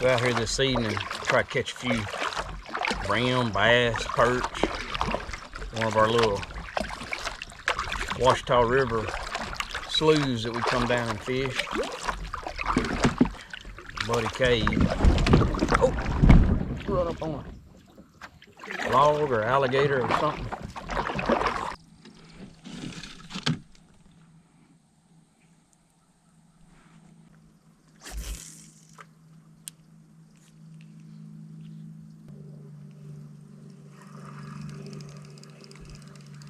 We're out here this evening, try to catch a few bream, bass, perch. One of our little Louisiana River sloughs that we come down and fish. Buddy Kayak. Oh, run up on a log or alligator or something.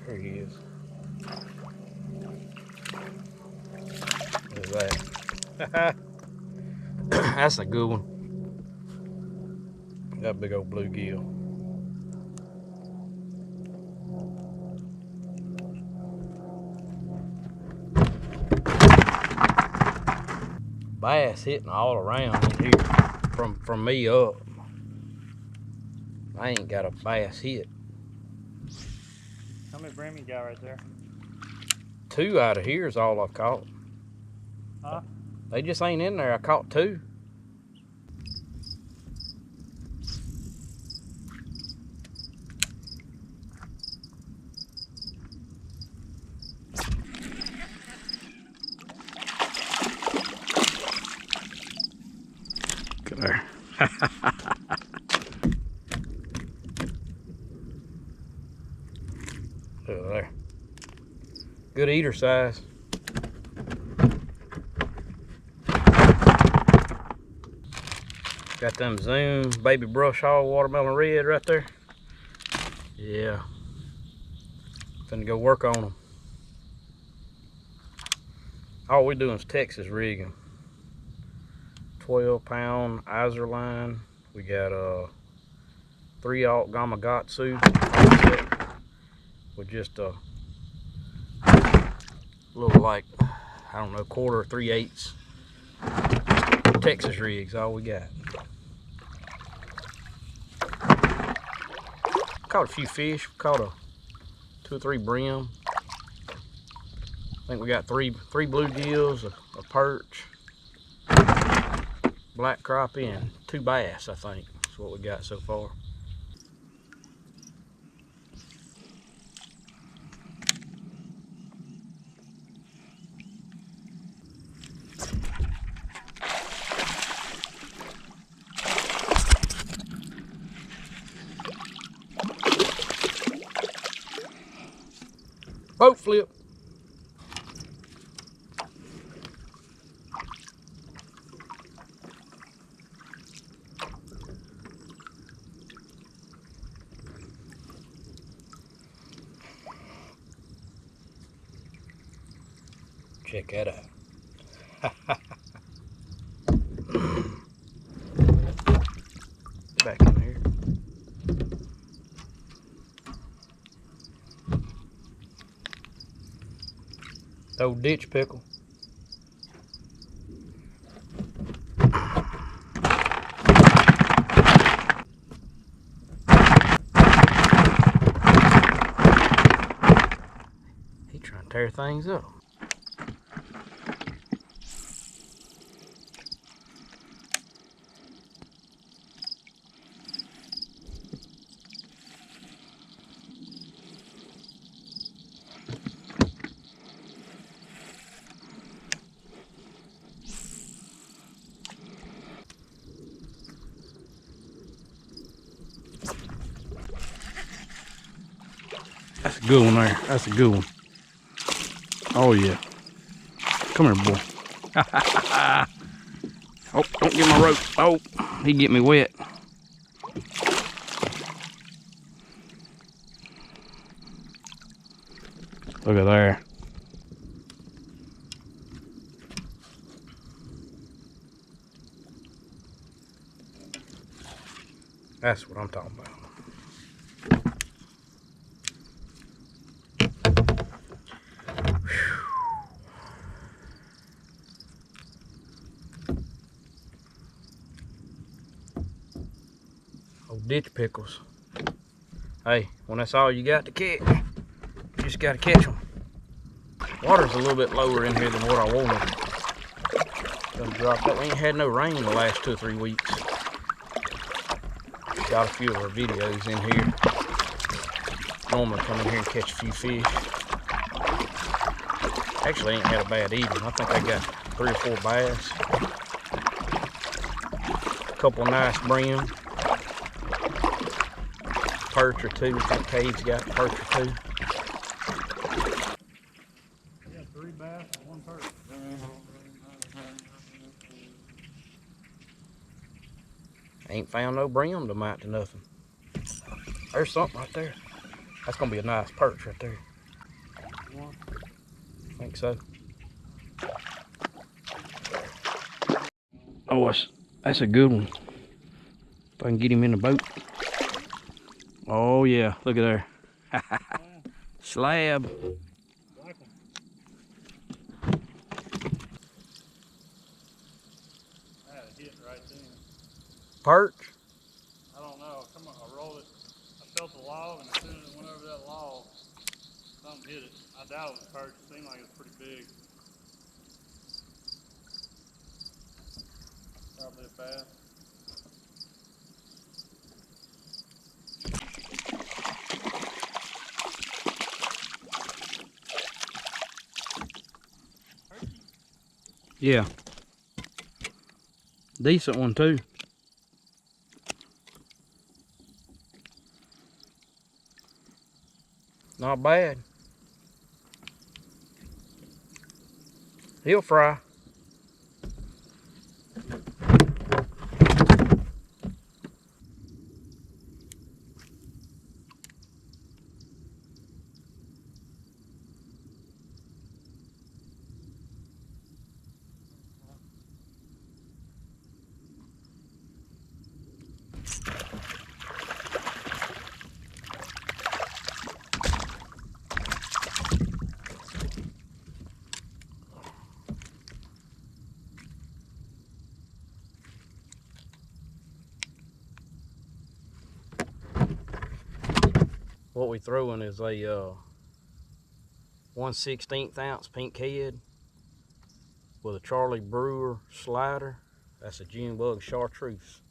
There he is. Look at that. That's a good one. That big old bluegill. Bass hitting all around in here from me up. I ain't got a bass hit. How many bream you got right there? 2 out of here is all I've caught. Huh? They just ain't in there. I caught 2. Look at there. Look at there. Good eater size. Got them Zoom baby brush hog watermelon red right there. Yeah. Finna go work on them. All we doing is Texas rigging. 12-pound Iser line. We got a 3/0 Gamakatsu with just a little, like, I don't know, 1/4 3/8 Texas rigs. All we got. Caught a few fish. Caught 2 or 3 bream. I think we got three bluegills, a perch, black crappie, and 2 bass. I think that's what we got so far. Boat flip. Check that out. Back in here. Old ditch pickle. He trying to tear things up. That's a good one there. That's a good one. Oh yeah. Come here, boy. Oh, don't get my rope. Oh, he get me wet. Look at there. That's what I'm talking about. Old ditch pickles. Hey, when that's all you got to catch, you just got to catch them. Water's a little bit lower in here than what I wanted. Done dropped up. We ain't had no rain the last 2 or 3 weeks. Got a few of our videos in here. Normally come in here and catch a few fish. Actually ain't had a bad evening. I think I got 3 or 4 bass. A couple of nice bream. Perch or 2. I think Cade's got a perch or 2. Yeah, 3 bass and 1 perch. Ain't found no bream to amount to nothing. There's something right there. That's gonna be a nice perch right there. I think so. Oh, that's a good one. If I can get him in the boat. Oh yeah, look at there. Slab. Like 'em. I had a hit right then. Perch. I don't know. Come on, I rolled it. I felt the log, and as soon as it went over that log, something hit it. I doubt it was a perch. It seemed like it was pretty big. Probably a bass. Yeah. Decent one too. Not bad. He'll fry. What we throwing is a 1/16 ounce pink head with a Charlie Brewer slider. That's a June bug chartreuse.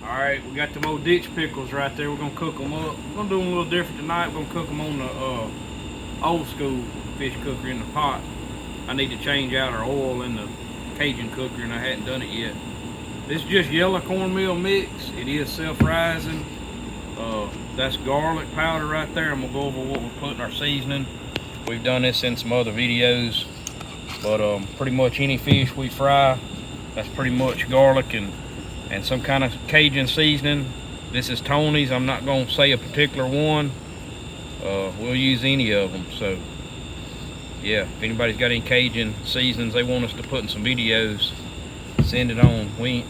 Alright, we got them old ditch pickles right there. We're gonna cook them up. We're gonna do them a little different tonight. We're gonna cook them on the old school fish cooker in the pot. I need to change out our oil in the Cajun cooker and I hadn't done it yet. This is just yellow cornmeal mix. It is self-rising. That's garlic powder right there. I'm gonna go over what we're putting our seasoning. We've done this in some other videos, but pretty much any fish we fry, that's pretty much garlic and some kind of Cajun seasoning. This is Tony's. I'm not gonna say a particular one. We'll use any of them. So yeah, if anybody's got any Cajun seasonings they want us to put in some videos, send it on. We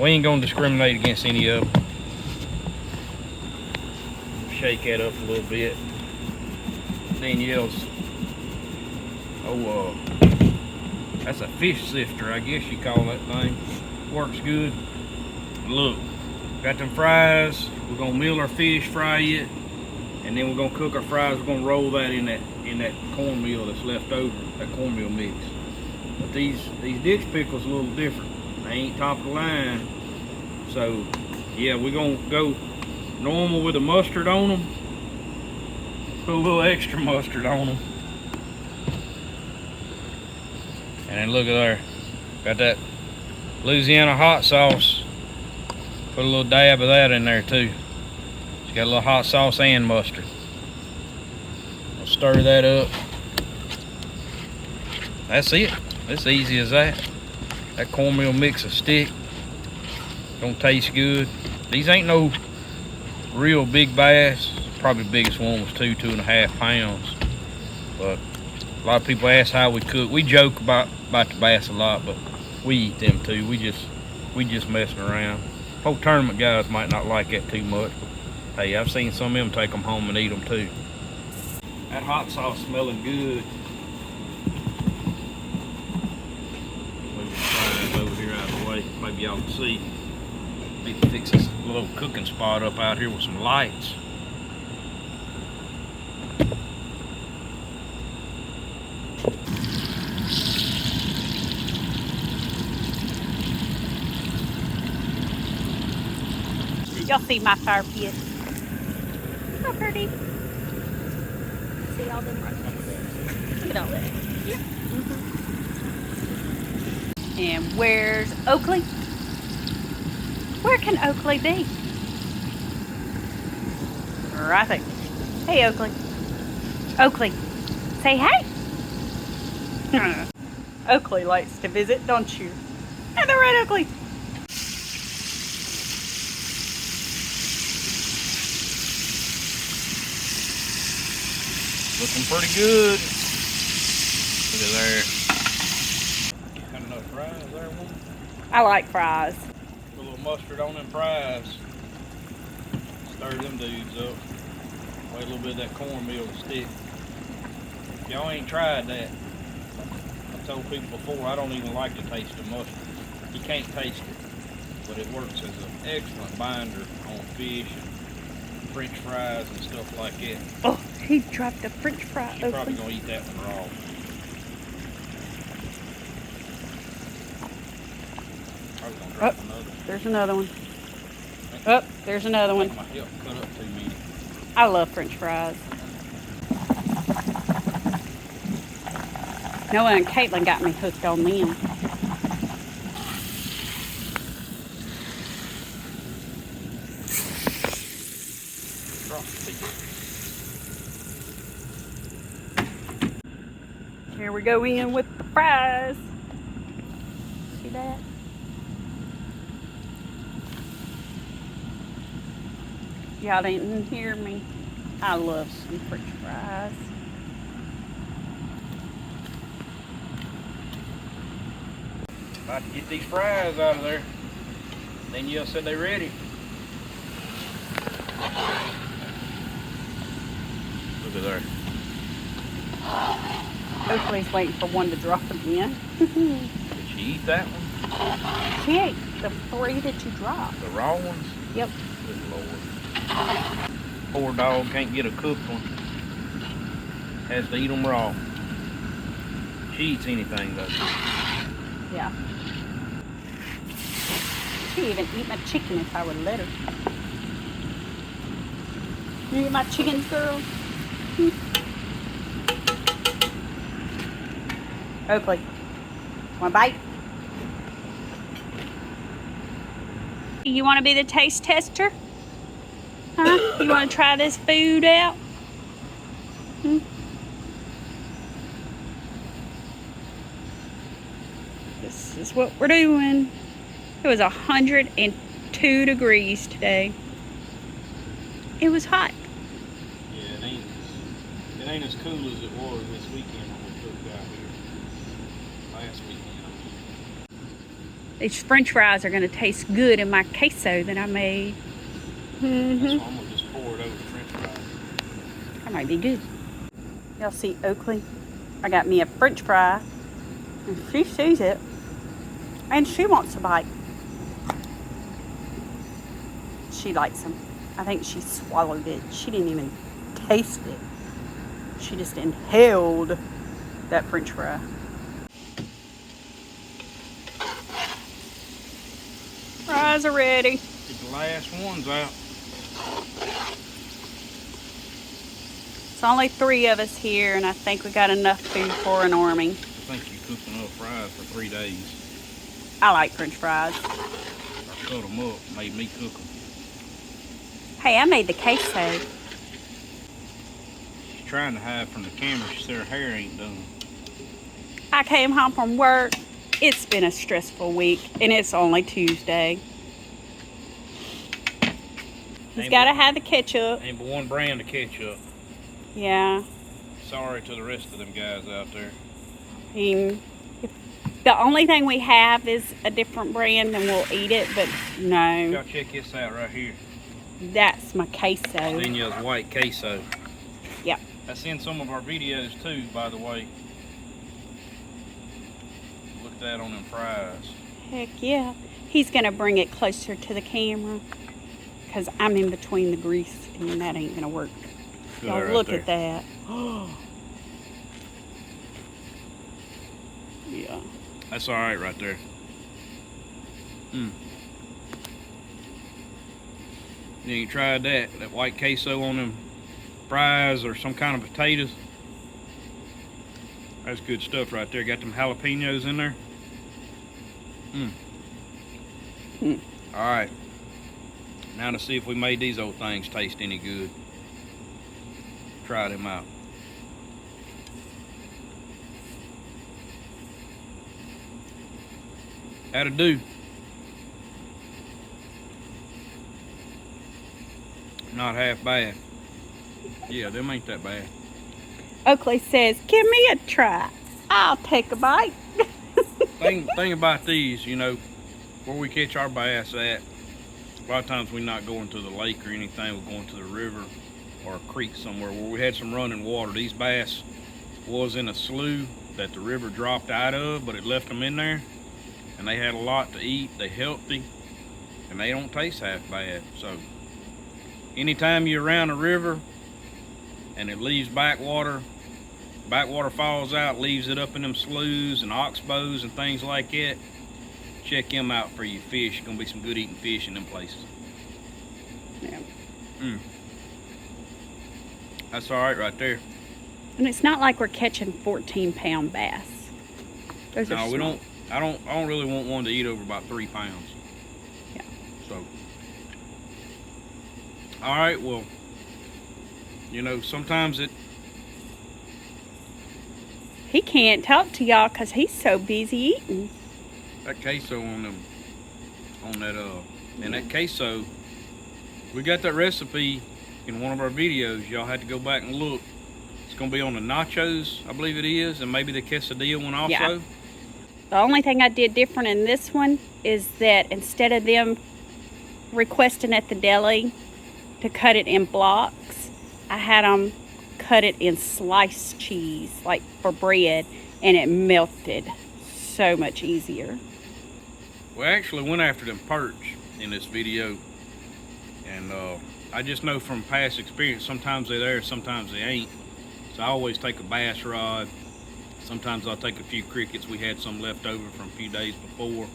ain't gonna discriminate against any of them. Shake that up a little bit. Danielle's, that's a fish sifter, I guess you call that thing. Works good. Look, got them fries. We're gonna mill our fish, fry it, and then we're gonna cook our fries. We're gonna roll that in that cornmeal that's left over, that cornmeal mix. But these ditch pickles a little different. They ain't top of the line, so Yeah, we're gonna go normal with the mustard on them. Put a little extra mustard on them. And then look at there. Got that Louisiana hot sauce. Put a little dab of that in there too. It's got a little hot sauce and mustard. I'll stir that up. That's it. It's easy as that. That cornmeal mix will stick. Don't taste good. These ain't no real big bass. Probably the biggest one was 2.5 pounds. But a lot of people ask how we cook. We joke about the bass a lot, but we eat them too. We just messing around. Whole tournament guys might not like that too much. But hey, I've seen some of them take them home and eat them too. That hot sauce smelling good. Move the fries over here out of the way. Maybe y'all can see. Need to fix this little cooking spot up out here with some lights. Y'all see my fire pit. How pretty. See all them rockets. Look at all that. Yeah. And where's Oakley? Where can Oakley be? Right there. Hey, Oakley. Oakley, say hey. Oakley likes to visit, don't you? And the right, Oakley. Looking pretty good. Look at there. Got enough fries there, woman? I like fries. Put a little mustard on them fries. Stir them dudes up. Wait a little bit of that cornmeal to stick. Y'all ain't tried that. I told people before, I don't even like the taste of mustard. You can't taste it, but it works as an excellent binder on fish and French fries and stuff like that. Oh, he dropped a French fry. You're probably gonna eat that one raw. Probably gonna drop another. There's another one. Oh, there's another one. My hip cut up too many. I love French fries. Noah and Caitlin got me hooked on them. Here we go in with the fries. See that? Y'all didn't hear me. I love some French fries. About to get these fries out of there. Danielle said they're ready. Look at there. Oakley's waiting for one to drop again. Did she eat that one? She ate the 3 that you dropped. The raw ones? Yep. Good Lord. Poor dog can't get a cooked one. Has to eat them raw. She eats anything though. Yeah. She'd even eat my chicken if I would let her. You eat my chickens, girl? Oakley, want a bite? You want to be the taste tester? Huh? You want to try this food out? This is what we're doing. It was 102 degrees today. It was hot. Yeah, it ain't as cool as it was this weekend when we cooked out here. Last weekend. These French fries are going to taste good in my queso that I made. That's why I'm gonna just pour it over the French fries. That might be good. Y'all see Oakley? I got me a French fry, and she sees it, and she wants a bite. She likes them. I think she swallowed it. She didn't even taste it. She just inhaled that French fry. Fries are ready. Get the last ones out. It's only 3 of us here, and I think we got enough food for an army. I think you cooked enough fries for 3 days. I like French fries. I cut them up, made me cook them. Hey, I made the queso. She's trying to hide from the camera. She said her hair ain't done. I came home from work. It's been a stressful week, and it's only Tuesday. He's got to have the ketchup. Ain't but one brand of ketchup. Yeah. Sorry to the rest of them guys out there. The only thing we have is a different brand, and we'll eat it, but no. Y'all check this out right here. That's my queso. Danielle's white queso. Yep. That's in some of our videos too, by the way. Look at that on them fries. Heck yeah. He's going to bring it closer to the camera because I'm in between the grease, and that ain't going to work. Y'all Right look there. at that. Oh. Yeah. That's all right there. You ain't tried that white queso on them fries or some kind of potatoes. That's good stuff right there. Got them jalapenos in there. All right. Now to see if we made these old things taste any good. Try them out. How'd it do? Not half bad. Yeah, them ain't that bad. Oakley says, give me a try. I'll take a bite. Thing about these, you know, where we catch our bass at, a lot of times we're not going to the lake or anything. We're going to the river or a creek somewhere where we had some running water. These bass was in a slough that the river dropped out of, but it left them in there. And they had a lot to eat. They healthy, and they don't taste half bad. So anytime you're around a river and it leaves backwater falls out, leaves it up in them sloughs and oxbows and things like that, check them out for your fish. Gonna be some good eating fish in them places. Yeah. That's all right there. And it's not like we're catching 14-pound bass. Those are No, we small. don't. I don't really want one to eat over about 3 pounds. Yeah. So, all right. Well, you know, sometimes He can't talk to y'all because he's so busy eating. that queso on them, and that queso, we got that recipe in one of our videos. Y'all had to go back and look. It's gonna be on the nachos, I believe it is, and maybe the quesadilla one also. Yeah. The only thing I did different in this one is that instead of them requesting at the deli to cut it in blocks, I had them cut it in sliced cheese, like for bread, and it melted so much easier. We actually went after them perch in this video, and I just know from past experience, sometimes they're there, sometimes they ain't. So I always take a bass rod. Sometimes I'll take a few crickets. We had some left over from a few days before,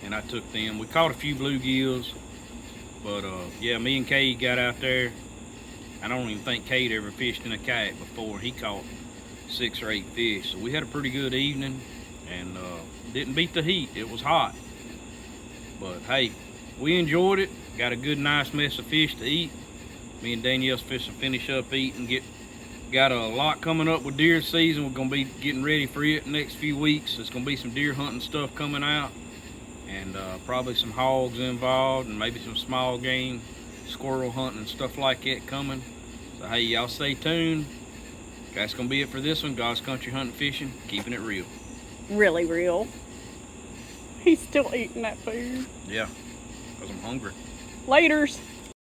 and I took them. We caught a few bluegills, but yeah, me and Cade got out there. I don't even think Cade ever fished in a kayak before. He caught 6 or 8 fish. So we had a pretty good evening, and didn't beat the heat. It was hot, but hey, we enjoyed it. Got a good, nice mess of fish to eat. Me and Danielle's finish up eating. Got a lot coming up with deer season. We're gonna be getting ready for it next few weeks. There's gonna be some deer hunting stuff coming out, and probably some hogs involved, and maybe some small game, squirrel hunting and stuff like that coming. So hey, y'all stay tuned. That's gonna be it for this one. God's Country Hunting Fishing, keeping it real. Really real. He's still eating that food. Yeah, because I'm hungry. Laters.